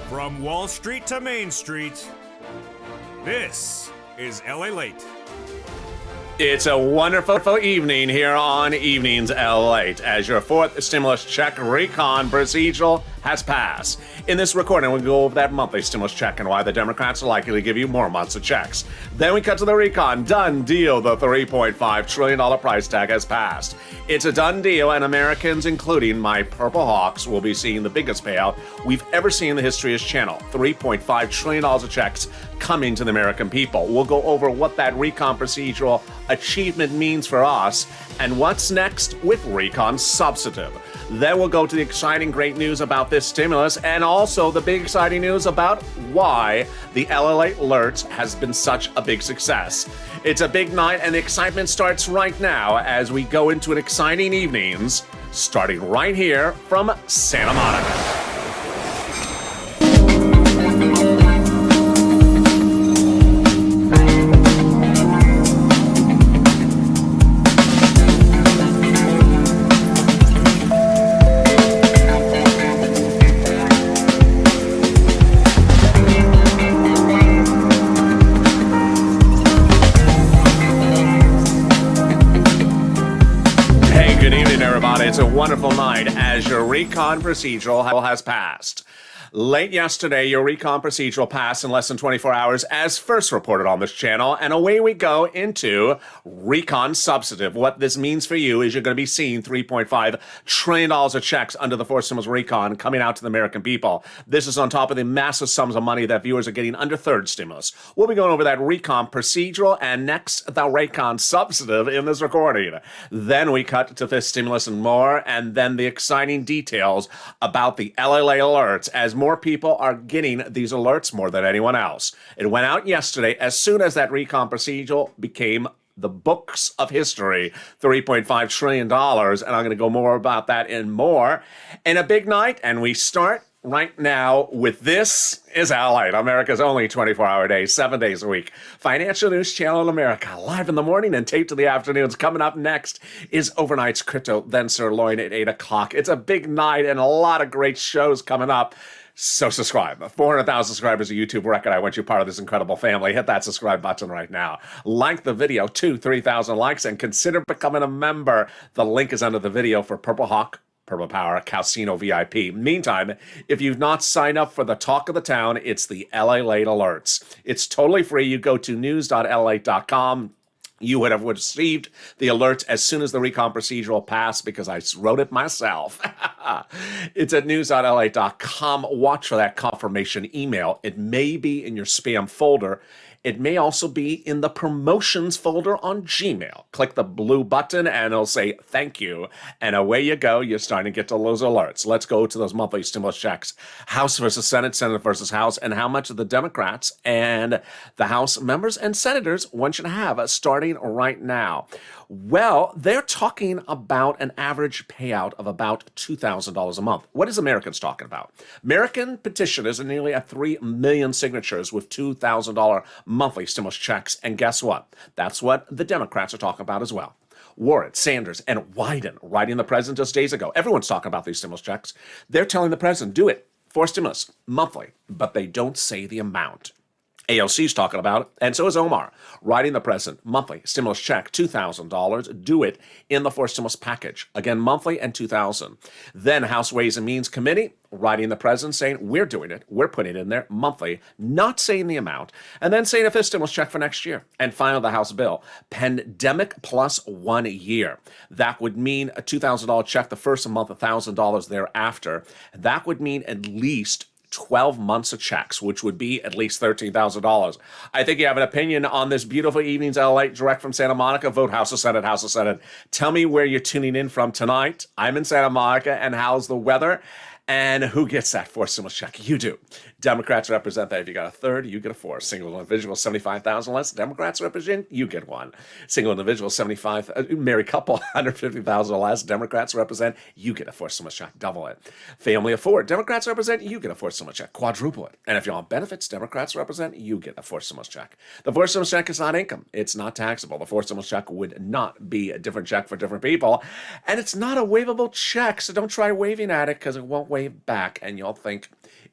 From Wall Street to Main Street, this is Lalate. It's a wonderful evening here on Evenings Lalate as your fourth stimulus check recon procedural has passed. In this recording, we'll go over that monthly stimulus check and why the Democrats are likely to give you more months of checks. Then we cut to the recon. Done deal. The $3.5 trillion price tag has passed. It's a done deal, and Americans, including my Purple Hawks, will be seeing the biggest payout we've ever seen in the history of this channel. $3.5 trillion of checks coming to the American people. We'll go over what that recon procedural achievement means for us and what's next with recon substantive. Then we'll go to the exciting great news about this stimulus and also the big exciting news about why the LLA alerts has been such a big success. It's a big night and the excitement starts right now as we go into an exciting evenings starting right here from Santa Monica. It's a wonderful night as your recon procedural has passed. Late yesterday, your recon procedural passed in less than 24 hours as first reported on this channel, and away we go into recon substantive. What this means for you is you're going to be seeing $3.5 trillion of checks under the fourth stimulus recon coming out to the American people. This is on top of the massive sums of money that viewers are getting under third stimulus. We'll be going over that recon procedural and next the recon substantive in this recording. Then we cut to fifth stimulus and more, and then the exciting details about the LLA alerts as more people are getting these alerts more than anyone else. It went out yesterday as soon as that recon procedural became the books of history, $3.5 trillion, and I'm going to go more about that and more in a big night, and we start right now with This is Lalate, America's only 24-hour day, 7 days a week. Financial news channel in America, live in the morning and taped in the afternoons. Coming up next is Overnight's Crypto, then Sirloin at 8 o'clock. It's a big night and a lot of great shows coming up. So subscribe. 400,000 subscribers, a YouTube record. I want you part of this incredible family. Hit that subscribe button right now. Like the video, 3,000 likes, and consider becoming a member. The link is under the video for Purple Hawk, Purple Power, Casino VIP. Meantime, if you've not signed up for the talk of the town, it's the LA Late Alerts. It's totally free. You go to news.lalate.com. You would have received the alerts as soon as the recon procedural passed because I wrote it myself. It's at news.lalate.com. Watch for that confirmation email. It may be in your spam folder. It may also be in the promotions folder on Gmail. Click the blue button and it'll say thank you. And away you go. You're starting to get to those alerts. Let's go to those monthly stimulus checks. House versus Senate, Senate versus House, and how much of the Democrats and the House members and senators want you to have starting right now. Well, they're talking about an average payout of about $2,000 a month. What is Americans talking about? American petitioners are nearly at 3 million signatures with $2,000 monthly stimulus checks. And guess what? That's what the Democrats are talking about as well. Warren, Sanders, and Wyden writing the president just days ago. Everyone's talking about these stimulus checks. They're telling the president, do it for stimulus monthly, but they don't say the amount. AOC's talking about it, and so is Omar, writing the president, monthly stimulus check, $2,000, do it in the fourth stimulus package. Again, monthly and $2,000. Then House Ways and Means Committee, writing the president, saying, we're doing it, we're putting it in there monthly, not saying the amount, and then saying a fifth stimulus check for next year. And finally, the House bill, pandemic plus 1 year. That would mean a $2,000 check the first month, $1,000 thereafter. That would mean at least 12 months of checks, which would be at least $13,000. I think you have an opinion on this beautiful evening's LA direct from Santa Monica. Vote House of Senate, House of Senate. Tell me where you're tuning in from tonight. I'm in Santa Monica, and how's the weather? And who gets that fourth stimulus check? You do. Democrats represent that. If you got a third, you get a fourth. Single individual, 75,000 less. Democrats represent, you get one. Single individual, 75. Married couple, 150,000 or less. Democrats represent, you get a fourth stimulus check. Double it. Family of four. Democrats represent, you get a fourth stimulus check. Quadruple it. And if you're on benefits, Democrats represent, you get a fourth stimulus check. The fourth stimulus check is not income. It's not taxable. The fourth stimulus check would not be a different check for different people. And it's not a waivable check, so don't try waving at it because it won't wave back, and you'll think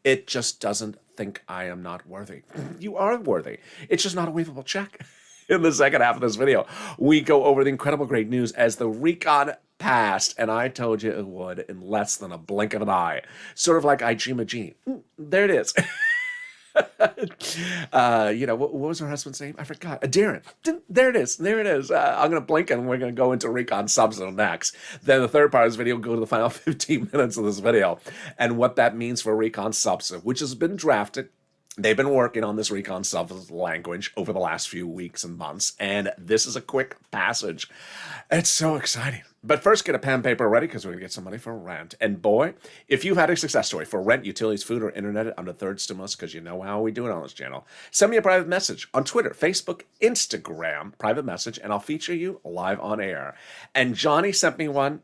It just doesn't think I am not worthy. You are worthy. It's just not a waivable check. In the second half of this video, we go over the incredible great news as the recon passed, and I told you it would in less than a blink of an eye. Sort of like I Dream of Jeannie. There it is. What was her husband's name? I forgot. Darren. There it is. There it is. I'm going to blink and we're going to go into recon subs next. Then the third part of this video, go to the final 15 minutes of this video and what that means for recon subs, which has been drafted. They've been working on this recon subs language over the last few weeks and months, and this is a quick passage. It's so exciting. But first, get a pen and paper ready because we're going to get some money for rent. And boy, if you've had a success story for rent, utilities, food, or internet on the third stimulus, because you know how we do it on this channel, send me a private message on Twitter, Facebook, Instagram, private message, and I'll feature you live on air. And Johnny sent me one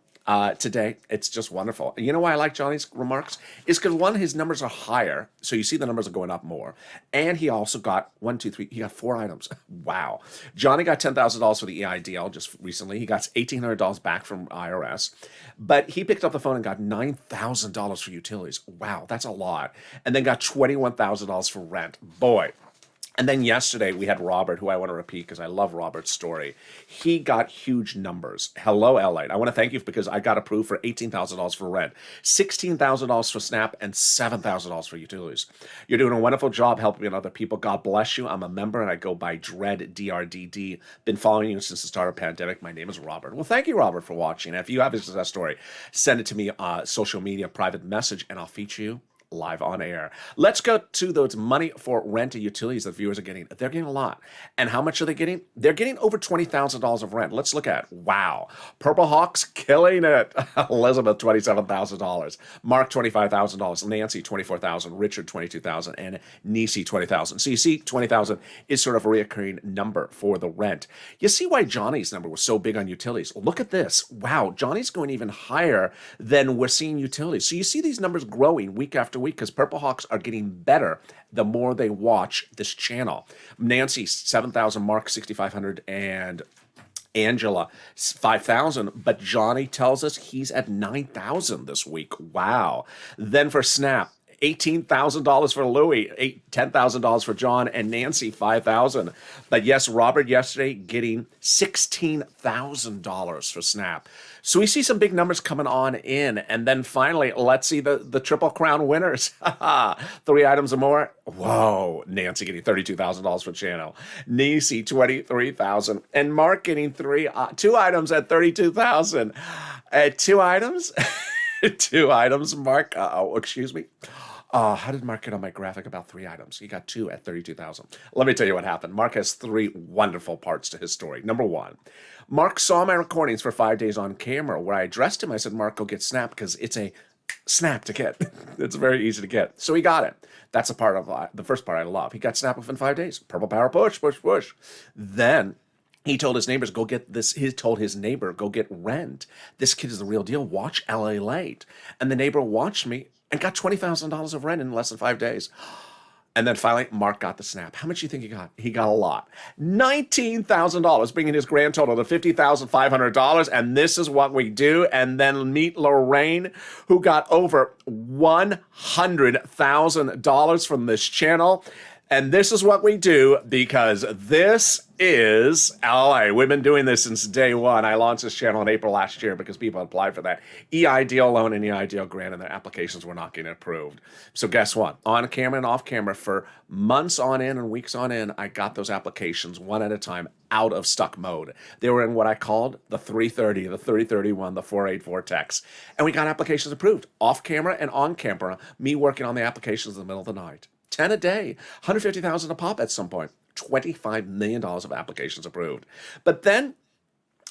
today. It's just wonderful. And you know why I like Johnny's remarks? Is because one, his numbers are higher, so you see the numbers are going up more. And he also got he got 4 items. Wow. Johnny got $10,000 for the EIDL just recently. He got $1,800 back from IRS. But he picked up the phone and got $9,000 for utilities. Wow, that's a lot. And then got $21,000 for rent. Boy. And then yesterday we had Robert, who I want to repeat because I love Robert's story. He got huge numbers. Hello, Lalate. I want to thank you because I got approved for $18,000 for rent, $16,000 for SNAP, and $7,000 for utilities. You're doing a wonderful job helping other people. God bless you. I'm a member and I go by Dread, DRDD. Been following you since the start of the pandemic. My name is Robert. Well, thank you, Robert, for watching. If you have a success story, send it to me social media, private message, and I'll feature you live on air. Let's go to those money for rent and utilities that viewers are getting. They're getting a lot. And how much are they getting? They're getting over $20,000 of rent. Let's look at it. Wow. Purple Hawks killing it. Elizabeth, $27,000. Mark, $25,000. Nancy, $24,000. Richard, $22,000. And Nisi, $20,000. So you see, $20,000 is sort of a reoccurring number for the rent. You see why Johnny's number was so big on utilities. Look at this. Wow. Johnny's going even higher than we're seeing utilities. So you see these numbers growing week after week because Purple Hawks are getting better the more they watch this channel. Nancy, 7,000, Mark, 6,500, and Angela, 5,000, but Johnny tells us he's at 9,000 this week. Wow. Then for Snap, $18,000 for Louie, $10,000 for John, and Nancy, $5,000. But yes, Robert yesterday getting $16,000 for Snap. So we see some big numbers coming on in. And then finally, let's see the Triple Crown winners. 3 items or more. Whoa. Nancy getting $32,000 for channel. Nisi, $23,000. And Mark getting 2 items at $32,000. 2 items? 2 items, Mark. Excuse me. How did Mark get on my graphic about 3 items? He got 2 at $32,000. Let me tell you what happened. Mark has 3 wonderful parts to his story. Number 1, Mark saw my recordings for 5 days on camera where I addressed him. I said, Mark, go get Snap because it's a Snap to get. It's very easy to get. So he got it. That's a part of the first part I love. He got Snap within 5 days. Purple power, push, push, push. Then he told his neighbors, go get this. He told his neighbor, go get rent. This kid is the real deal. Watch Lalate. And the neighbor watched me and got $20,000 of rent in less than 5 days. And then finally, Mark got the Snap. How much do you think he got? He got a lot. $19,000, bringing his grand total to $50,500. And this is what we do. And then meet Lorraine, who got over $100,000 from this channel. And this is what we do because this is LA. We've been doing this since day one. I launched this channel in April last year because people applied for that EIDL loan and EIDL grant and their applications were not getting approved. So guess what? On camera and off camera for months on end and weeks on end, I got those applications one at a time out of stuck mode. They were in what I called the 330, the 3031, the 484 text. And we got applications approved off camera and on camera, me working on the applications in the middle of the night. 10 a day, $150,000 a pop at some point, $25 million of applications approved. But then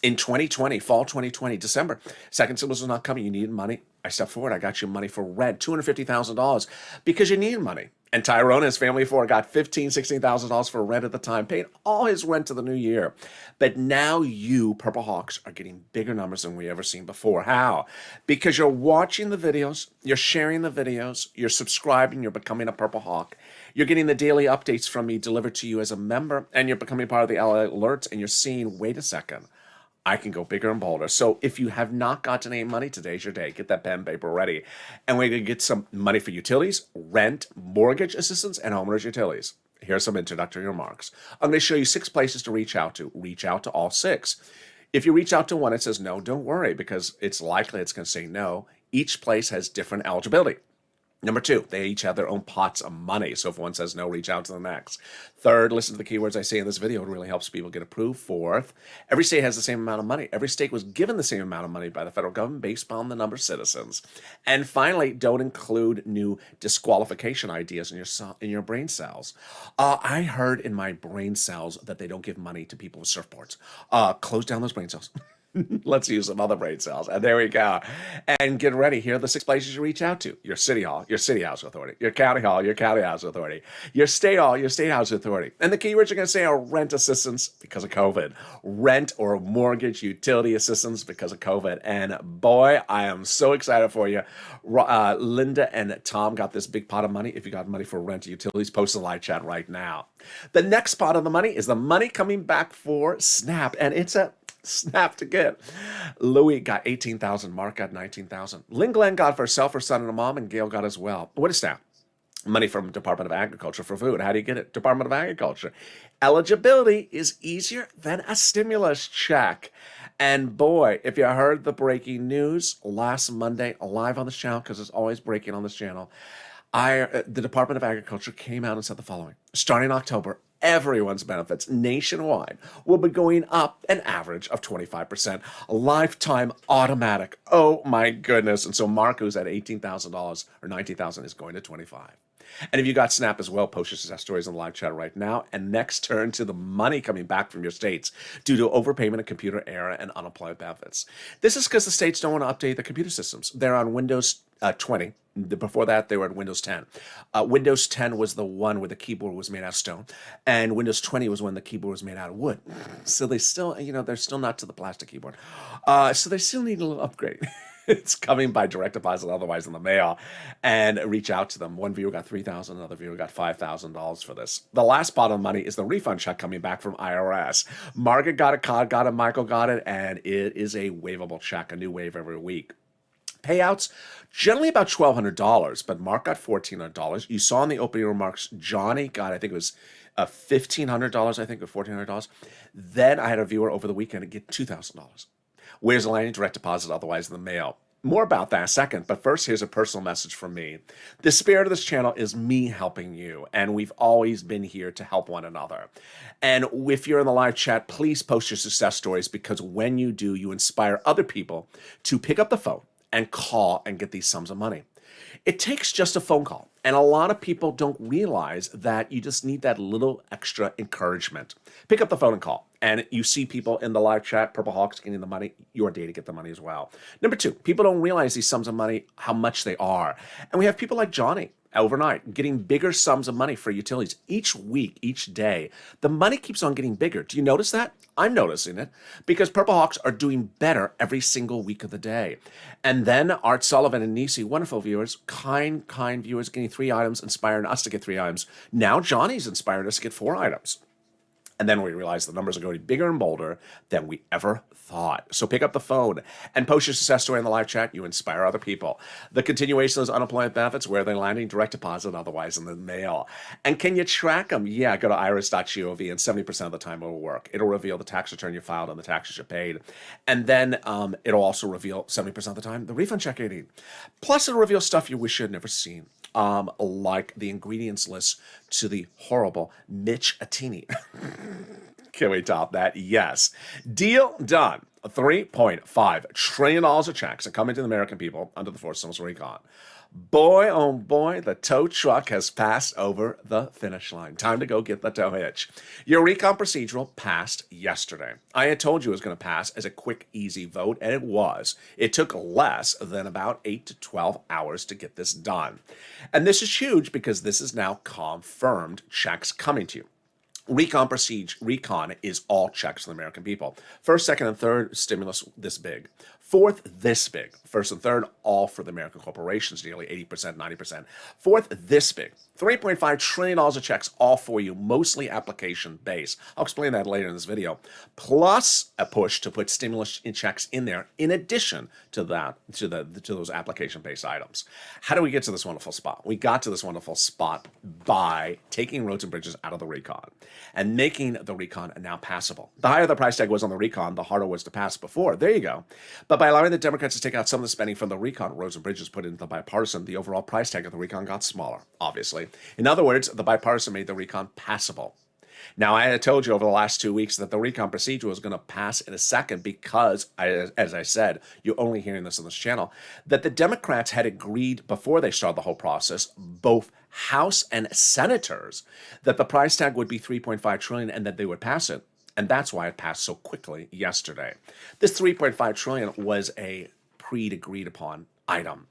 in 2020, fall 2020, December, second stimulus was not coming. You needed money. I stepped forward. I got you money for rent, $250,000 because you needed money. And Tyrone and his family of 4 got $15,000, $16,000 for rent at the time, paid all his rent to the new year. But now you, Purple Hawks, are getting bigger numbers than we ever seen before. How? Because you're watching the videos, you're sharing the videos, you're subscribing, you're becoming a Purple Hawk. You're getting the daily updates from me delivered to you as a member, and you're becoming part of the LA alerts, and you're seeing, wait a second, I can go bigger and bolder. So if you have not gotten any money, today's your day. Get that pen and paper ready. And we're going to get some money for utilities, rent, mortgage assistance, and homeowners utilities. Here's some introductory remarks. I'm going to show you 6 places to reach out to. Reach out to all 6. If you reach out to one, it says no, don't worry, because it's likely it's going to say no. Each place has different eligibility. Number 2, they each have their own pots of money. So if one says no, reach out to the next. 3rd, listen to the keywords I say in this video. It really helps people get approved. 4th, every state has the same amount of money. Every state was given the same amount of money by the federal government based on the number of citizens. And finally, don't include new disqualification ideas in your brain cells. I heard in my brain cells that they don't give money to people with surfboards. Close down those brain cells. Let's use some other brain cells. And there we go. And get ready. Here are the 6 places you reach out to. Your city hall, your city house authority. Your county hall, your county house authority. Your state hall, your state house authority. And the keywords you're going to say are rent assistance because of COVID. Rent or mortgage utility assistance because of COVID. And boy, I am so excited for you. Linda and Tom got this big pot of money. If you got money for rent or utilities, post in the live chat right now. The next pot of the money is the money coming back for SNAP. And it's a snap to get. Louis got 18,000. Mark got 19,000. Lynn Glenn got for herself, her son, and a mom, and Gail got as well. What is SNAP? Money from Department of Agriculture for food. How do you get it? Department of Agriculture. Eligibility is easier than a stimulus check. And boy, if you heard the breaking news last Monday, live on this channel, because it's always breaking on this channel, the Department of Agriculture came out and said the following. Starting in October, everyone's benefits nationwide will be going up an average of 25%. Lifetime automatic. Oh my goodness. And so Mark, who's at $18,000 or $19,000, is going to 25. And if you got SNAP as well, post your success stories in the live chat right now. And next, turn to the money coming back from your states due to overpayment of computer error and unemployment benefits. This is because the states don't want to update the computer systems. They're on Windows 20. Before that, they were at Windows 10. Windows 10 was the one where the keyboard was made out of stone. And Windows 20 was when the keyboard was made out of wood. So they still, they're still not to the plastic keyboard. So they still need a little upgrade. It's coming by direct deposit, otherwise in the mail, and reach out to them. One viewer got $3,000, another viewer got $5,000 for this. The last pot of money is the refund check coming back from IRS. Margaret got it, Cod got it, Michael got it, and it is a waivable check, a new wave every week. Payouts, generally about $1,200, but Mark got $1,400. You saw in the opening remarks, Johnny got, I think it was $1,500, I think, or $1,400. Then I had a viewer over the weekend get $2,000. Where's the line? Direct deposit, otherwise in the mail. More about that in a second, but first, here's a personal message from me. The spirit of this channel is me helping you, and we've always been here to help one another. And if you're in the live chat, please post your success stories, because when you do, you inspire other people to pick up the phone and call and get these sums of money. It takes just a phone call. And a lot of people don't realize that you just need that little extra encouragement. Pick up the phone and call. And you see people in the live chat, Purple Hawks getting the money, your day to get the money as well. Number 2, people don't realize these sums of money, how much they are. And we have people like Johnny overnight getting bigger sums of money for utilities each week, each day. The money keeps on getting bigger. Do you notice that? I'm noticing it, because Purple Hawks are doing better every single week of the day. And then Art Sullivan and Nisi, wonderful viewers, kind viewers, getting 3 items, inspiring us to get 3 items. Now Johnny's inspired us to get 4 items. And then we realize the numbers are going bigger and bolder than we ever thought. So pick up the phone and post your success story in the live chat. You inspire other people. The continuation of those unemployment benefits, where they're landing, direct deposit, otherwise in the mail. And can you track them? Yeah, go to iris.gov, and 70% of the time it will work. It'll reveal the tax return you filed and the taxes you paid. And then it'll also reveal 70% of the time the refund check you need. Plus, it'll reveal stuff you wish you had never seen. Like the ingredients list to the horrible Mitch Attini. Can we top that? Yes. Deal done. $3.5 trillion of checks are coming to the American people under the Forced Stimulus Recon. Boy, oh boy, the tow truck has passed over the finish line. Time to go get the tow hitch. Your recon procedural passed yesterday. I had told you it was going to pass as a quick, easy vote, and it was. It took less than about 8 to 12 hours to get this done. And this is huge, because this is now confirmed checks coming to you. Recon is all checks for the American people. First, second, and third stimulus this big. Fourth, this big. First and third, all for the American corporations, nearly 80%, 90%. Fourth, this big. $3.5 trillion of checks, all for you, mostly application-based. I'll explain that later in this video. Plus a push to put stimulus checks in there in addition to that, to those application-based items. How do we get to this wonderful spot? We got to this wonderful spot by taking roads and bridges out of the recon and making the recon now passable. The higher the price tag was on the recon, the harder it was to pass before. There you go. But by allowing the Democrats to take out some of the spending from the recon, roads and bridges put into the bipartisan, the overall price tag of the recon got smaller, obviously. In other words, the bipartisan made the recon passable. Now, I had told you over the last 2 weeks that the recon procedure was going to pass in a second because, as I said, you're only hearing this on this channel, that the Democrats had agreed before they started the whole process, both House and senators, that the price tag would be $3.5 trillion and that they would pass it. And that's why it passed so quickly yesterday. This $3.5 trillion was a pre-agreed upon item.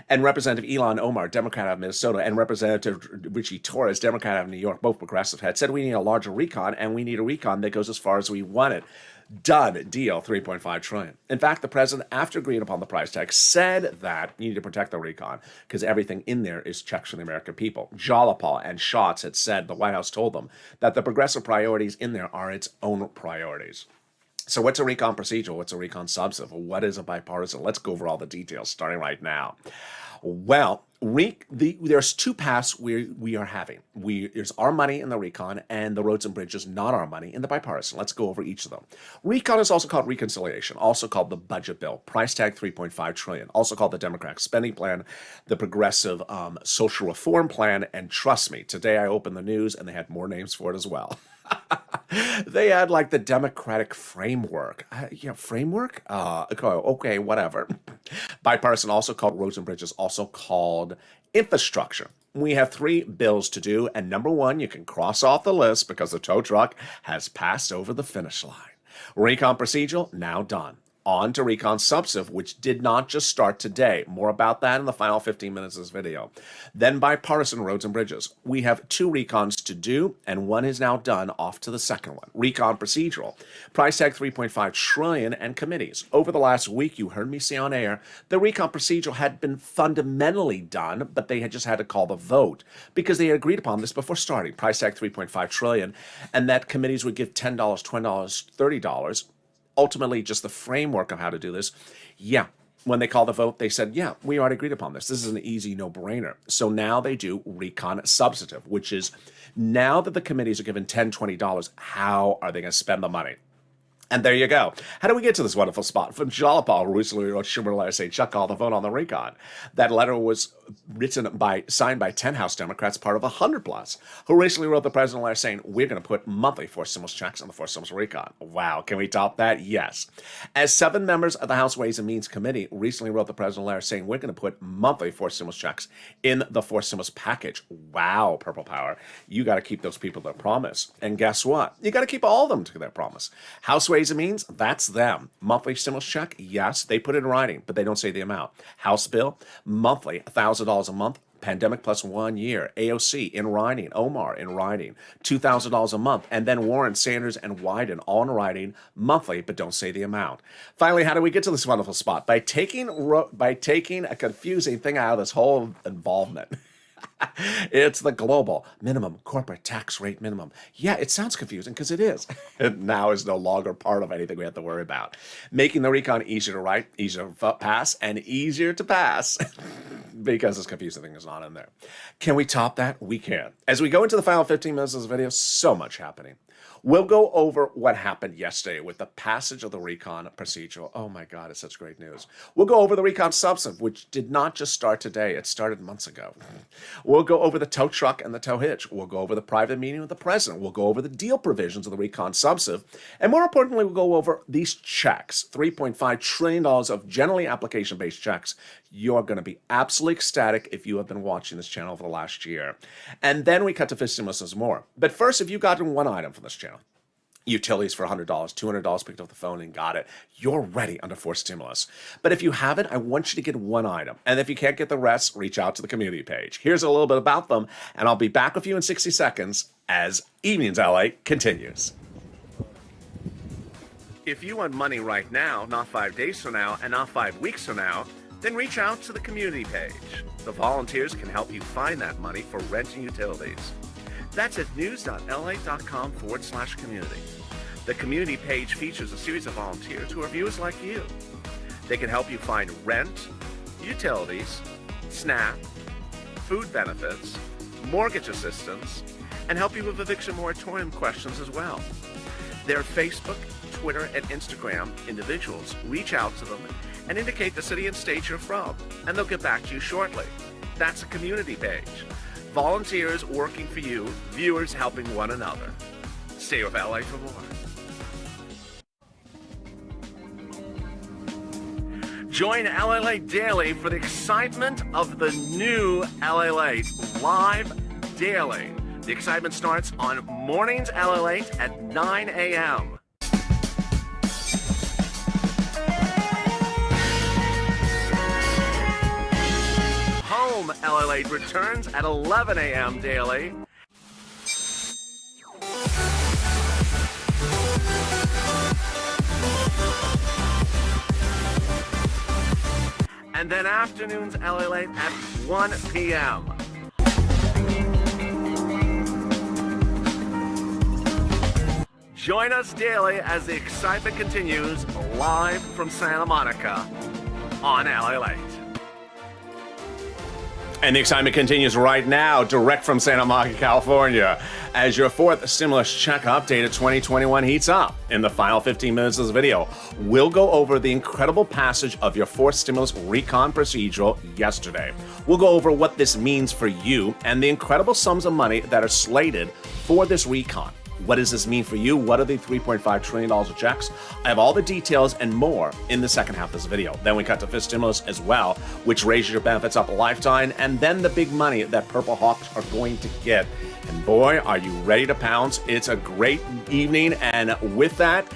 And Representative Ilhan Omar, Democrat out of Minnesota, and Representative Richie Torres, Democrat out of New York, both progressive, had said we need a larger recon, and we need a recon that goes as far as we want it. Done deal, $3.5 trillion. In fact, the president, after agreeing upon the price tag, said that you need to protect the recon because everything in there is checks from the American people. Jalapal and Schatz had said, the White House told them, that the progressive priorities in there are its own priorities. So what's a recon procedural? What's a recon substantive? What is a bipartisan? Let's go over all the details starting right now. Well, there's two paths we are having. There's our money in the recon and the roads and bridges, not our money, in the bipartisan. Let's go over each of them. Recon is also called reconciliation, also called the budget bill. Price tag $3.5 trillion, also called the Democratic spending plan, the progressive social reform plan, and trust me, today I opened the news and they had more names for it as well. They had like the Democratic framework. Framework? Okay, whatever. Bipartisan, also called roads and bridges, also called infrastructure. We have 3 bills to do, and number 1, you can cross off the list because the tow truck has passed over the finish line. Recon procedural, now done. On to recon substantive, which did not just start today. More about that in the final 15 minutes of this video. Then bipartisan roads and bridges. We have 2 recons to do, and 1 is now done. Off to the second one. Recon procedural. Price tag $3.5 trillion and committees. Over the last week, you heard me say on air, the recon procedural had been fundamentally done, but they had just had to call the vote because they had agreed upon this before starting. Price tag $3.5 trillion, and that committees would give $10, $20, $30. Ultimately, just the framework of how to do this. Yeah, when they called the vote, they said, yeah, we already agreed upon this. This is an easy no-brainer. So now they do recon substantive, which is now that the committees are given $10, $20, how are they going to spend the money? And there you go. How do we get to this wonderful spot? From Jalapal recently wrote Schumer a letter saying, Chuck called the vote on the recon. That letter was signed by 10 House Democrats, part of 100 plus, who recently wrote the president a letter saying, we're going to put monthly forced stimulus checks on the forced stimulus recon. Wow, can we top that? Yes. As 7 members of the House Ways and Means Committee recently wrote the president a letter saying, we're going to put monthly forced stimulus checks in the forced stimulus package. Wow, Purple Power. You got to keep those people their promise. And guess what? You got to keep all of them to their promise. House Ways and Means, that's them. Monthly stimulus check, yes, they put it in writing, but they don't say the amount. House bill, monthly, $1,000 a month. Pandemic plus 1 year. AOC in writing. Omar in writing. $2,000 a month. And then Warren, Sanders, and Wyden all in writing monthly, but don't say the amount. Finally, how do we get to this wonderful spot? By taking a confusing thing out of this whole involvement. It's the global minimum corporate tax rate minimum. Yeah, it sounds confusing because it is. It now is no longer part of anything we have to worry about. Making the recon easier to write, easier to pass, and easier to pass because this confusing thing is not in there. Can we top that? We can. As we go into the final 15 minutes of this video, so much happening. We'll go over what happened yesterday with the passage of the recon procedural. Oh my God, it's such great news. We'll go over the recon substantive, which did not just start today. It started months ago. We'll go over the tow truck and the tow hitch. We'll go over the private meeting with the president. We'll go over the deal provisions of the recon substantive. And more importantly, we'll go over these checks, $3.5 trillion of generally application-based checks. You're going to be absolutely ecstatic if you have been watching this channel for the last year. And then we cut to fish stimulus more. But first, if you've gotten one item from this channel, utilities for $100, $200, picked up the phone and got it, you're ready under forced stimulus. But if you haven't, I want you to get one item. And if you can't get the rest, reach out to the community page. Here's a little bit about them, and I'll be back with you in 60 seconds as Evenings LA continues. If you want money right now, not 5 days from now, and not 5 weeks from now, then reach out to the community page. The volunteers can help you find that money for rent and utilities. That's at news.la.com/community. The community page features a series of volunteers who are viewers like you. They can help you find rent, utilities, SNAP, food benefits, mortgage assistance, and help you with eviction moratorium questions as well. Their Facebook, Twitter, and Instagram individuals reach out to them and indicate the city and state you're from, and they'll get back to you shortly. That's a community page. Volunteers working for you, viewers helping one another. Stay with LA for more. Join Lalate Daily for the excitement of the new Lalate live daily. The excitement starts on mornings Lalate at 9 a.m. Home Lalate returns at 11 a.m. daily. And then afternoons Lalate at 1 p.m. Join us daily as the excitement continues live from Santa Monica on Lalate. And the excitement continues right now, direct from Santa Monica, California, as your fourth stimulus check update of 2021 heats up. In the final 15 minutes of this video, we'll go over the incredible passage of your fourth stimulus recon procedural yesterday. We'll go over what this means for you and the incredible sums of money that are slated for this recon. What does this mean for you? What are the $3.5 trillion of checks? I have all the details and more in the second half of this video. Then we cut to fifth stimulus as well, which raises your benefits up a lifetime, and then the big money that Purple Hawks are going to get. And boy, are you ready to pounce. It's a great evening, and with that,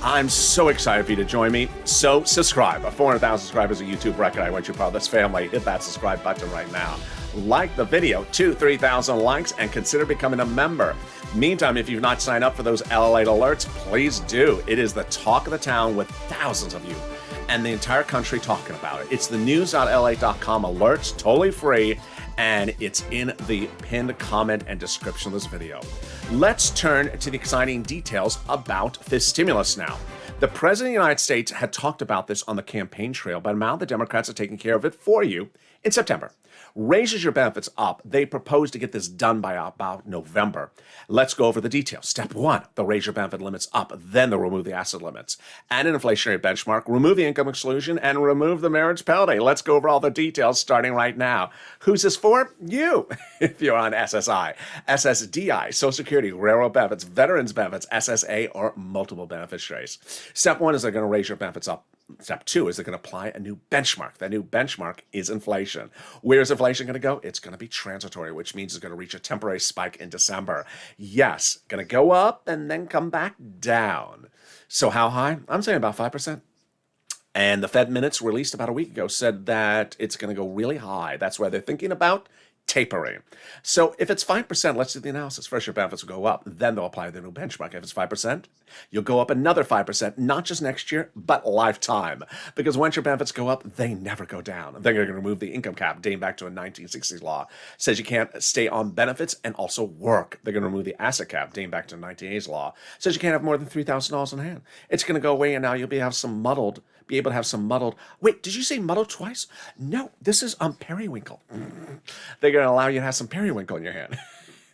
I'm so excited for you to join me. So subscribe. 400,000 subscribers, a YouTube record. I want you part of this family. Hit that subscribe button right now. Like the video, 3,000 likes, and consider becoming a member. Meantime, if you've not signed up for those Lalate alerts, please do. It is the talk of the town with thousands of you and the entire country talking about it. It's the news.la.com alerts, totally free, and it's in the pinned comment and description of this video. Let's turn to the exciting details about this stimulus now. The President of the United States had talked about this on the campaign trail, but now the Democrats are taking care of it for you in September. Raises your benefits up. They propose to get this done by about November. Let's go over the details. Step one, they'll raise your benefit limits up. Then they'll remove the asset limits. Add an inflationary benchmark, remove the income exclusion, and remove the marriage penalty. Let's go over all the details starting right now. Who's this for? You, if you're on SSI, SSDI, Social Security, railroad benefits, veterans benefits, SSA, or multiple beneficiaries. Step one is they're going to raise your benefits up. Step two is they're going to apply a new benchmark. That new benchmark is inflation. Where is inflation going to go? It's going to be transitory, which means it's going to reach a temporary spike in December. Yes, going to go up and then come back down. So how high? I'm saying about 5%. And the Fed minutes released about a week ago said that it's going to go really high. That's why they're thinking about tapering. So if it's 5%, let's do the analysis. First, your benefits will go up. Then they'll apply the new benchmark. If it's 5%, you'll go up another 5%, not just next year, but lifetime. Because once your benefits go up, they never go down. They're going to remove the income cap, dating back to a 1960s law. It says you can't stay on benefits and also work. They're going to remove the asset cap, dating back to a 1980s law. It says you can't have more than $3,000 in hand. It's going to go away, and now you'll be able to have some muddled. Wait, did you say muddled twice? No, this is periwinkle. They're going to allow you to have some periwinkle in your hand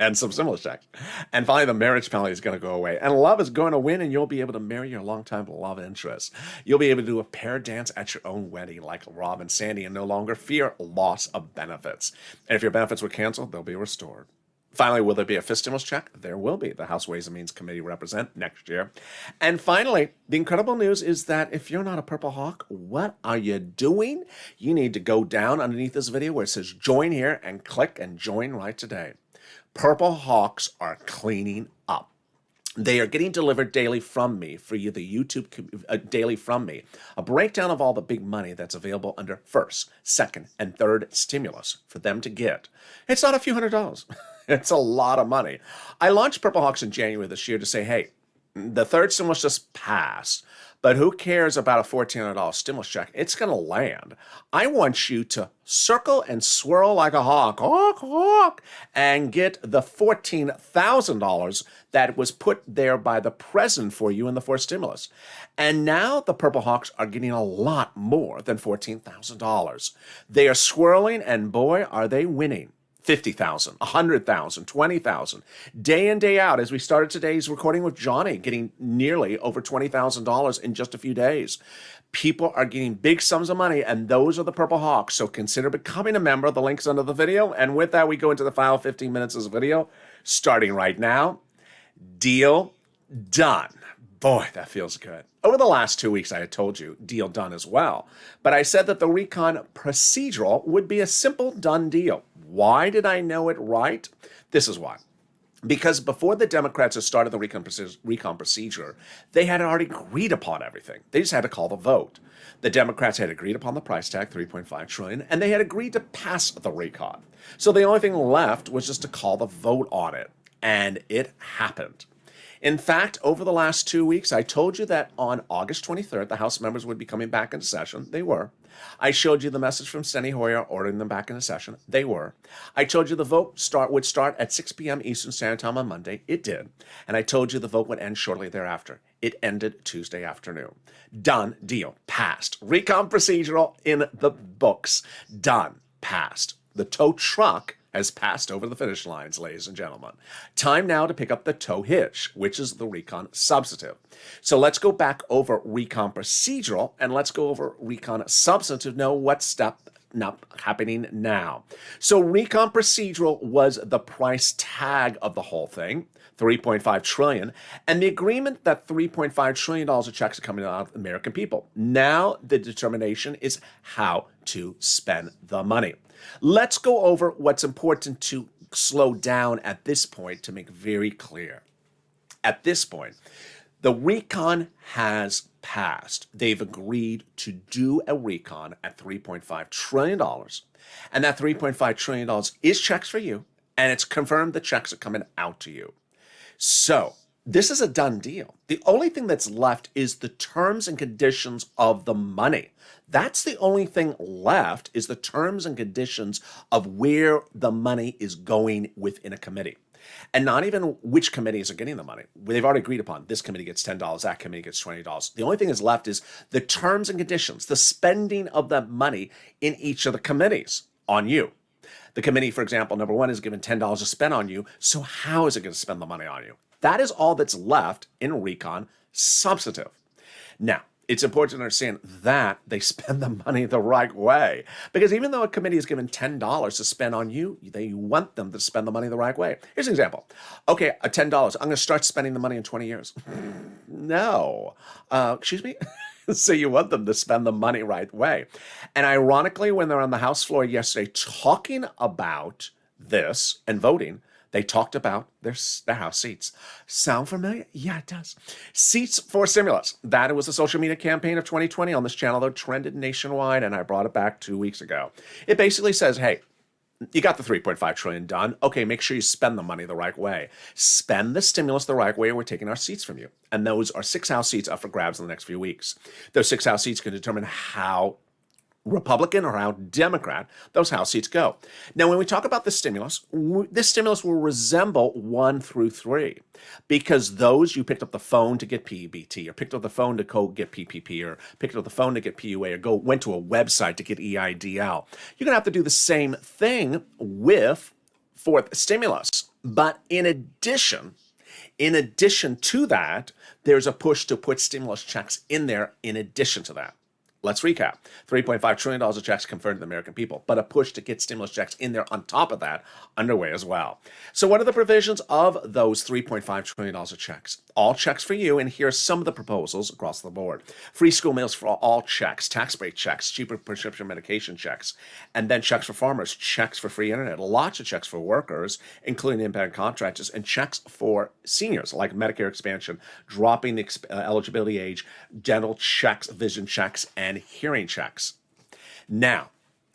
and some stimulus checks. And finally, the marriage penalty is going to go away. And love is going to win, and you'll be able to marry your longtime love interest. You'll be able to do a pair dance at your own wedding like Rob and Sandy and no longer fear loss of benefits. And if your benefits were canceled, they'll be restored. Finally, will there be a fifth stimulus check? There will be. The House Ways and Means Committee represent next year. And finally, the incredible news is that if you're not a Purple Hawk, what are you doing? You need to go down underneath this video where it says join here and click and join right today. Purple Hawks are cleaning up. They are getting delivered daily from me for you, the YouTube daily from me, a breakdown of all the big money that's available under first, second, and third stimulus for them to get. It's not a few $100s. It's a lot of money. I launched Purple Hawks in January this year to say, hey, the third stimulus just passed, But who cares about a $1,400 stimulus check? It's going to land. I want you to circle and swirl like a hawk, hawk, hawk, and get the $14,000 that was put there by the president for you in the first stimulus. And now the Purple Hawks are getting a lot more than $14,000. They are swirling, and boy, are they winning. 50,000, 100,000, 20,000. Day in, day out, as we started today's recording with Johnny, getting nearly over $20,000 in just a few days. People are getting big sums of money, and those are the Purple Hawks. So consider becoming a member. The link's under the video. And with that, we go into the final 15 minutes of this video, starting right now. Deal done. Boy, that feels good. Over the last 2 weeks, I had told you, deal done as well. But I said that the recon procedural would be a simple done deal. Why did I know it right? This is why. Because before the Democrats had started the recon procedure, they had already agreed upon everything. They just had to call the vote. The Democrats had agreed upon the price tag, $3.5 trillion, and they had agreed to pass the recon. So the only thing left was just to call the vote on it. And it happened. In fact, over the last 2 weeks, I told you that on August 23rd, the House members would be coming back into session. They were. I showed you the message from Steny Hoyer ordering them back into session. They were. I told you the vote would start at 6 p.m. Eastern Standard Time on Monday. It did. And I told you the vote would end shortly thereafter. It ended Tuesday afternoon. Done. Deal. Passed. Recon procedural in the books. Done. Passed. The tow truck has passed over the finish lines, ladies and gentlemen. Time now to pick up the tow hitch, which is the recon substantive. So let's go back over recon procedural and let's go over recon substantive. Know what's happening now. So recon procedural was the price tag of the whole thing, $3.5 trillion, and the agreement that $3.5 trillion of checks are coming out of the American people. Now the determination is how to spend the money. Let's go over what's important to slow down at this point to make very clear. At this point, the recon has passed. They've agreed to do a recon at $3.5 trillion. And that $3.5 trillion is checks for you, and it's confirmed the checks are coming out to you. So this is a done deal. The only thing that's left is the terms and conditions of the money. That's the only thing left, is the terms and conditions of where the money is going within a committee. And not even which committees are getting the money. They've already agreed upon this committee gets $10, that committee gets $20. The only thing that's left is the terms and conditions, the spending of the money in each of the committees on you. The committee, for example, number one, is given $10 to spend on you. So how is it going to spend the money on you? That is all that's left in recon substantive. Now, it's important to understand that they spend the money the right way. Because even though a committee is given $10 to spend on you, they want them to spend the money the right way. Here's an example. Okay, $10. I'm going to start spending the money in 20 years. No. Excuse me? So you want them to spend the money right way. And ironically, when they're on the House floor yesterday talking about this and voting, they talked about their House seats. Sound familiar? Yeah, it does. Seats for stimulus. That was the social media campaign of 2020 on this channel that trended nationwide, and I brought it back 2 weeks ago. It basically says, hey, you got the $3.5 trillion done. Okay, make sure you spend the money the right way. Spend the stimulus the right way, or we're taking our seats from you. And those are 6 House seats up for grabs in the next few weeks. Those 6 House seats can determine how Republican or how Democrat those House seats go. Now, when we talk about this stimulus will resemble 1 through 3, because those you picked up the phone to get PEBT, or picked up the phone to go get PPP, or picked up the phone to get PUA, or went to a website to get EIDL. You're going to have to do the same thing with fourth stimulus. But in addition to that, there's a push to put stimulus checks in there in addition to that. Let's recap. $3.5 trillion of checks conferred to the American people, but a push to get stimulus checks in there on top of that underway as well. So what are the provisions of those $3.5 trillion of checks? All checks for you, and here are some of the proposals across the board. Free school meals for all checks, tax break checks, cheaper prescription medication checks, and then checks for farmers, checks for free internet, lots of checks for workers, including independent contractors, and checks for seniors, like Medicare expansion, dropping the eligibility age, dental checks, vision checks, and hearing checks. Now,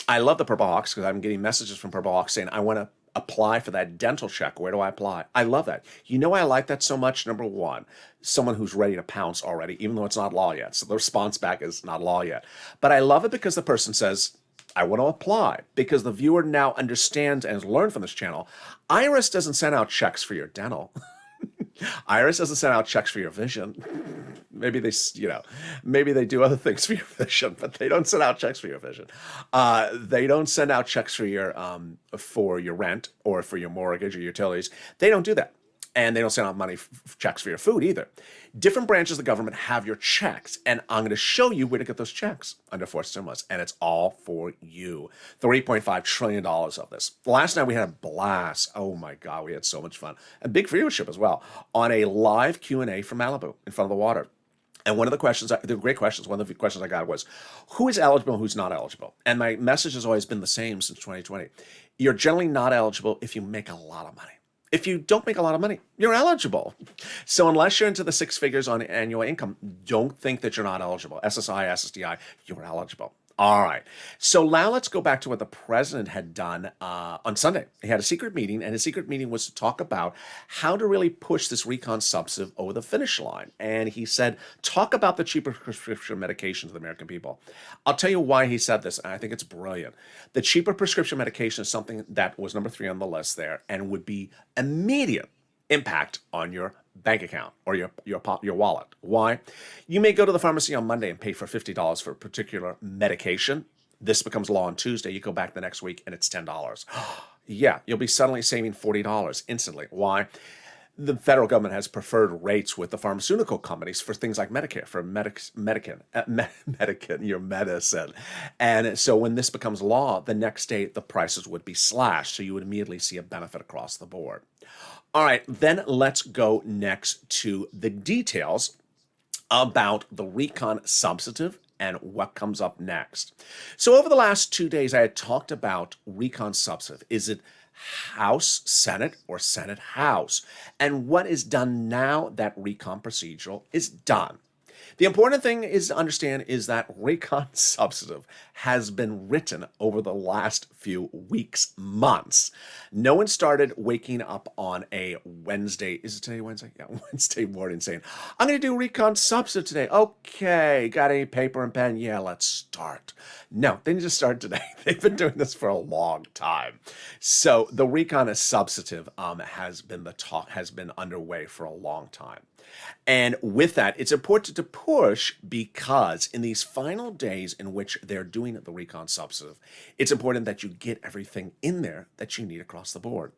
I love the Purple Hawks because I'm getting messages from Purple Hawks saying, I want a apply for that dental check. Where do I apply? I love that. You know, I like that so much. Number one, someone who's ready to pounce already, even though it's not law yet. So the response back is not law yet. But I love it because the person says, I want to apply, because the viewer now understands and has learned from this channel. IRS doesn't send out checks for your dental. IRS doesn't send out checks for your vision. Maybe maybe they do other things for your vision, but they don't send out checks for your vision. They don't send out checks for your rent or for your mortgage or utilities. They don't do that. And they don't send out money checks for your food either. Different branches of the government have your checks, and I'm going to show you where to get those checks under forced stimulus, and it's all for you. $3.5 trillion of this. Last night we had a blast. Oh my God, we had so much fun. And big viewership as well on a live Q&A from Malibu in front of the water. And one of the questions, they were great questions. One of the questions I got was, who is eligible and who's not eligible? And my message has always been the same since 2020. You're generally not eligible if you make a lot of money. If you don't make a lot of money, you're eligible. So unless you're into the six figures on annual income, don't think that you're not eligible. SSI, SSDI, you're eligible. All right. So now let's go back to what the president had done on Sunday. He had a secret meeting, and his secret meeting was to talk about how to really push this recon subsidy over the finish line. And he said, talk about the cheaper prescription medication to the American people. I'll tell you why he said this, and I think it's brilliant. The cheaper prescription medication is something that was number 3 on the list there and would be immediate impact on your bank account or your wallet. Why? You may go to the pharmacy on Monday and pay for $50 for a particular medication. This becomes law on Tuesday. You go back the next week and it's $10. Yeah, you'll be suddenly saving $40 instantly. Why? The federal government has preferred rates with the pharmaceutical companies for things like Medicare, for Medicare, your medicine. And so when this becomes law, the next day the prices would be slashed. So you would immediately see a benefit across the board. All right, then let's go next to the details about the recon substantive and what comes up next. So over the last 2 days, I had talked about recon substantive. Is it House, Senate, or Senate, House? And what is done now that recon procedural is done? The important thing is to understand is that recon substantive has been written over the last few weeks, months. No one started waking up on a Wednesday. Is it today Wednesday? Yeah, Wednesday morning saying, I'm going to do recon substantive today. Okay, got any paper and pen? Yeah, let's start. No, they need to start today. They've been doing this for a long time. So the recon is substantive has been underway for a long time. And with that, it's important to push because in these final days in which they're doing the recon substantive, it's important that you get everything in there that you need across the board.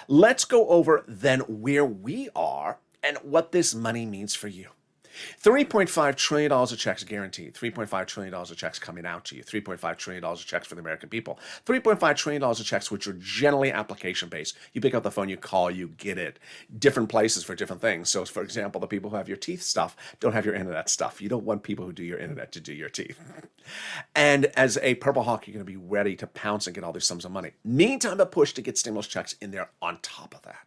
Let's go over then where we are and what this money means for you. $3.5 trillion of checks guaranteed. $3.5 trillion of checks coming out to you. $3.5 trillion of checks for the American people. $3.5 trillion of checks which are generally application-based. You pick up the phone, you call, you get it. Different places for different things. So, for example, the people who have your teeth stuff don't have your internet stuff. You don't want people who do your internet to do your teeth. And as a Purple Hawk, you're going to be ready to pounce and get all these sums of money. Meantime, a push to get stimulus checks in there on top of that.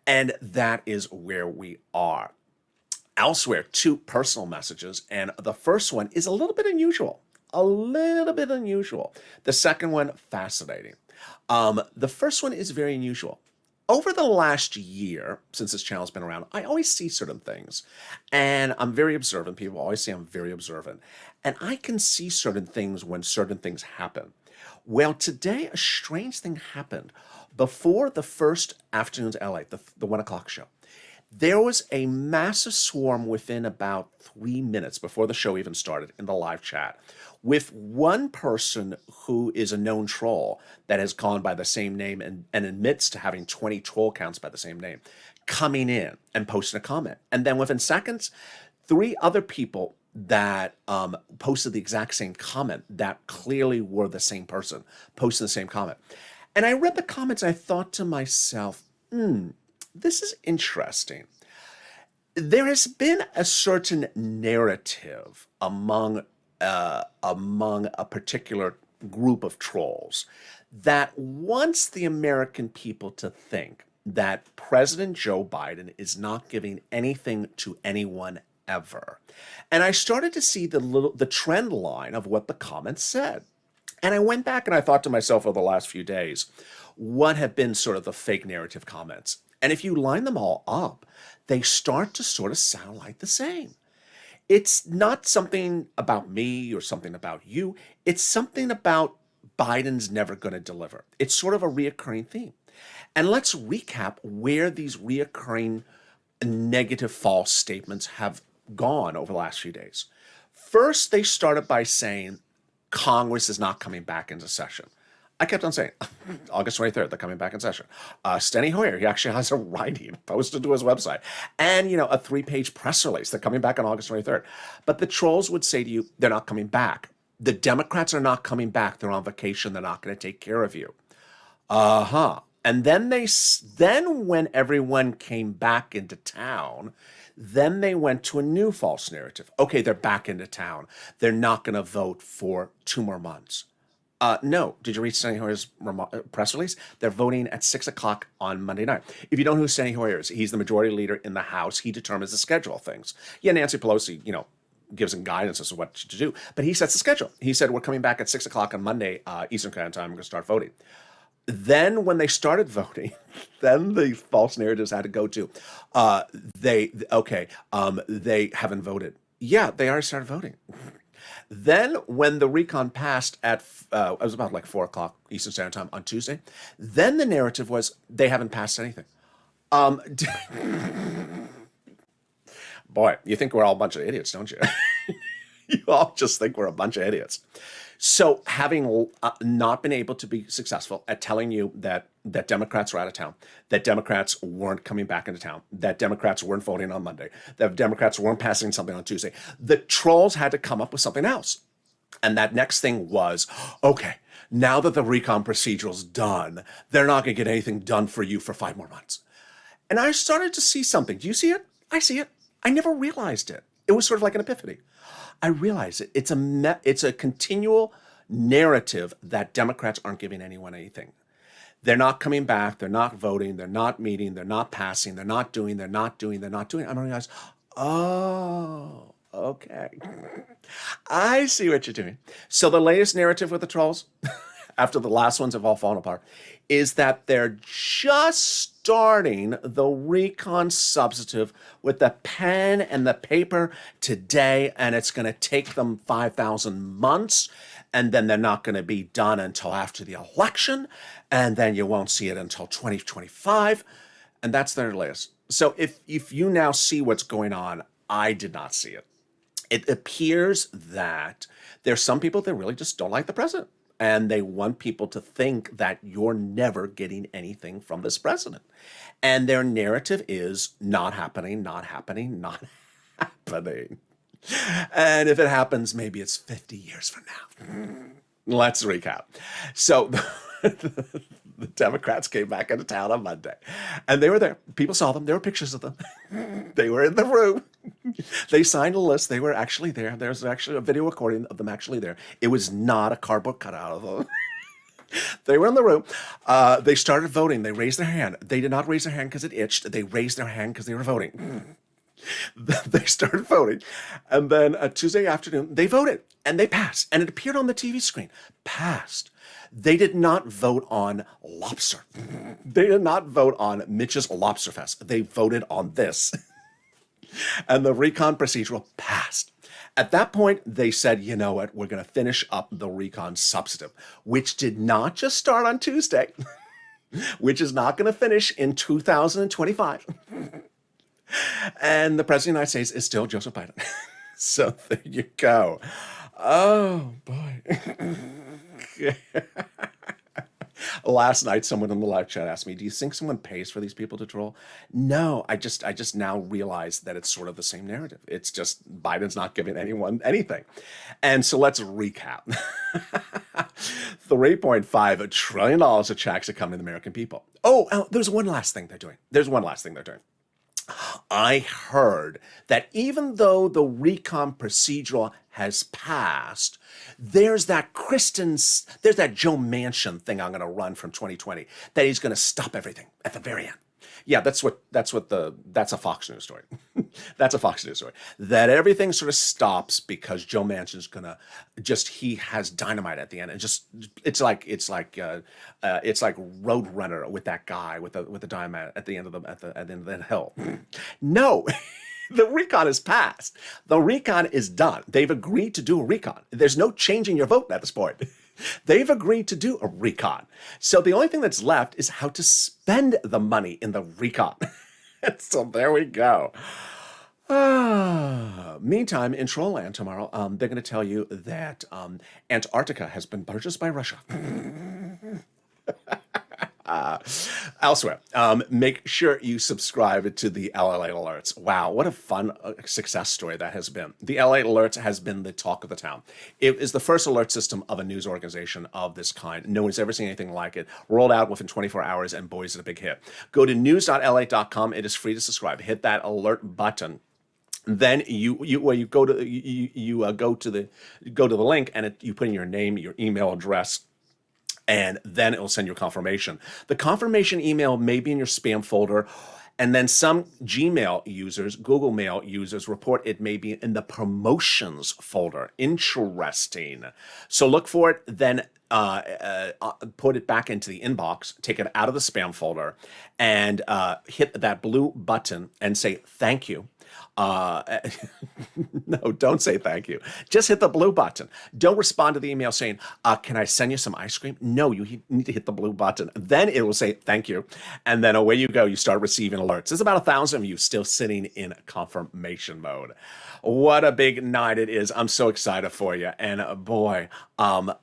And that is where we are. Elsewhere, 2 personal messages, and the first one is a little bit unusual. The second one, fascinating. The first one is very unusual. Over the last year, since this channel's been around, I always see certain things, and I'm very observant. People always say I'm very observant, and I can see certain things when certain things happen. Well, today, a strange thing happened. Before the first afternoon's LA, the 1 o'clock show, there was a massive swarm within about 3 minutes before the show even started in the live chat with one person who is a known troll that has gone by the same name and admits to having 20 troll accounts by the same name coming in and posting a comment. And then within seconds, 3 other people that posted the exact same comment that clearly were the same person posting the same comment. And I read the comments and I thought to myself, this is interesting. There has been a certain narrative among a particular group of trolls that wants the American people to think that President Joe Biden is not giving anything to anyone ever. And I started to see the trend line of what the comments said. And I went back and I thought to myself over the last few days, what have been sort of the fake narrative comments? And if you line them all up, they start to sort of sound like the same. It's not something about me or something about you. It's something about Biden's never going to deliver. It's sort of a reoccurring theme. And let's recap where these reoccurring negative false statements have gone over the last few days. First, they started by saying Congress is not coming back into session. I kept on saying, August 23rd, they're coming back in session. Steny Hoyer, he actually has a writing posted to his website. And, a 3-page press release. They're coming back on August 23rd. But the trolls would say to you, they're not coming back. The Democrats are not coming back. They're on vacation. They're not going to take care of you. And then then when everyone came back into town, then they went to a new false narrative. Okay, they're back into town. They're not going to vote for 2 more months. No. Did you read Steny Hoyer's press release? They're voting at 6 o'clock on Monday night. If you don't know who Steny Hoyer is, he's the majority leader in the House. He determines the schedule of things. Yeah, Nancy Pelosi, gives them guidance as to what to do. But he sets the schedule. He said, we're coming back at 6 o'clock on Monday, Eastern Standard Time. We're going to start voting. Then when they started voting, then the false narratives had to go to, they haven't voted. Yeah, they already started voting. Then when the recon passed at, it was about like 4 o'clock Eastern Standard Time on Tuesday, then the narrative was they haven't passed anything. Boy, you think we're all a bunch of idiots, don't you? You all just think we're a bunch of idiots. So having not been able to be successful at telling you that Democrats were out of town, that Democrats weren't coming back into town, that Democrats weren't voting on Monday, that Democrats weren't passing something on Tuesday, the trolls had to come up with something else. And that next thing was, okay, now that the recon procedural's done, they're not going to get anything done for you for 5 more months. And I started to see something. Do you see it? I see it. I never realized it. It was sort of like an epiphany. I realize it. It's a continual narrative that Democrats aren't giving anyone anything. They're not coming back. They're not voting. They're not meeting. They're not passing. They're not doing. I'm realizing, oh, okay. I see what you're doing. So the latest narrative with the trolls, after the last ones have all fallen apart, is that they're just starting the recon substantive with the pen and the paper today, and it's going to take them 5,000 months, and then they're not going to be done until after the election, and then you won't see it until 2025, and that's their list. So if you now see what's going on, I did not see it. It appears that there's some people that really just don't like the president. And they want people to think that you're never getting anything from this president. And their narrative is not happening, not happening, not happening. And if it happens, maybe it's 50 years from now. Let's recap. So the Democrats came back into town on Monday. And they were there. People saw them. There were pictures of them. They were in the room. They signed a list. They were actually there. There's actually a video recording of them actually there. It was not a cardboard cutout of them. They were in the room. They started voting. They raised their hand. They did not raise their hand because it itched. They raised their hand because they were voting. They started voting. And then Tuesday afternoon, they voted. And they passed. And it appeared on the TV screen. Passed. They did not vote on lobster. They did not vote on Mitch's Lobster Fest. They voted on this. And the recon procedural passed. At that point, they said, you know what, we're going to finish up the recon substantive, which did not just start on Tuesday, which is not going to finish in 2025. And the president of the United States is still Joseph Biden. So there you go. Oh, boy. Last night, someone in the live chat asked me, do you think someone pays for these people to troll? No, I just now realized that it's sort of the same narrative. It's just Biden's not giving anyone anything. And so let's recap. $3.5 trillion of checks are coming to the American people. Oh, there's one last thing they're doing. I heard that even though the recon procedural has passed, there's that Joe Manchin thing I'm going to run from 2020, that he's going to stop everything at the very end. Yeah, that's a Fox News story. That's a Fox News story. That everything sort of stops because Joe Manchin's gonna he has dynamite at the end, and it's like Roadrunner with that guy with the dynamite at the end of the hill. No. The recon is passed. The recon is done. They've agreed to do a recon. There's no changing your vote at this point. They've agreed to do a recon. So the only thing that's left is how to spend the money in the recon. So there we go. Meantime, in Trollland tomorrow, they're going to tell you that Antarctica has been purchased by Russia. Elsewhere, make sure you subscribe to the LA Alerts. Wow, what a fun success story that has been. The LA Alerts has been the talk of the town. It is the first alert system of a news organization of this kind. No one's ever seen anything like it. Rolled out within 24 hours, and boy, is it a big hit. Go to news.la.com. It is free to subscribe. Hit that alert button. Then you go to the link, and you put in your name, your email address, and then it will send you a confirmation. The confirmation email may be in your spam folder, and then some Gmail users, Google Mail users report it may be in the promotions folder. Interesting. So look for it, then put it back into the inbox, take it out of the spam folder, and hit that blue button and say thank you. No, don't say thank you. Just hit the blue button. Don't respond to the email saying, can I send you some ice cream? No, you need to hit the blue button. Then it will say thank you. And then away you go. You start receiving alerts. There's about 1,000 of you still sitting in confirmation mode. What a big night it is. I'm so excited for you. And boy,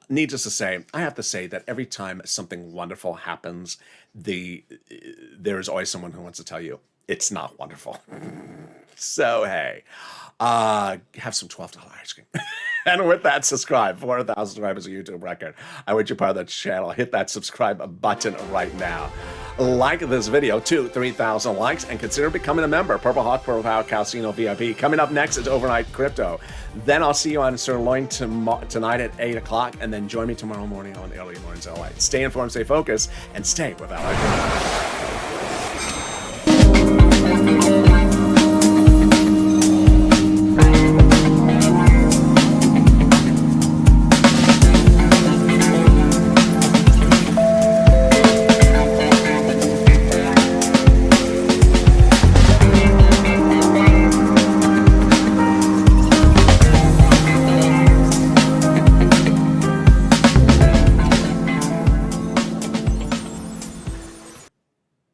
needless to say, I have to say that every time something wonderful happens, there is always someone who wants to tell you it's not wonderful. So, hey, have some $12 ice cream. And with that, subscribe. 400,000 subscribers, a YouTube record. I want you part of the channel. Hit that subscribe button right now. Like this video, 3,000 likes, and consider becoming a member. Purple Hawk, Purple Power, Calcino VIP. Coming up next is Overnight Crypto. Then I'll see you on Sirloin tonight at 8 o'clock, and then join me tomorrow morning on the Early Mornings LA. Stay informed, stay focused, and stay with LA.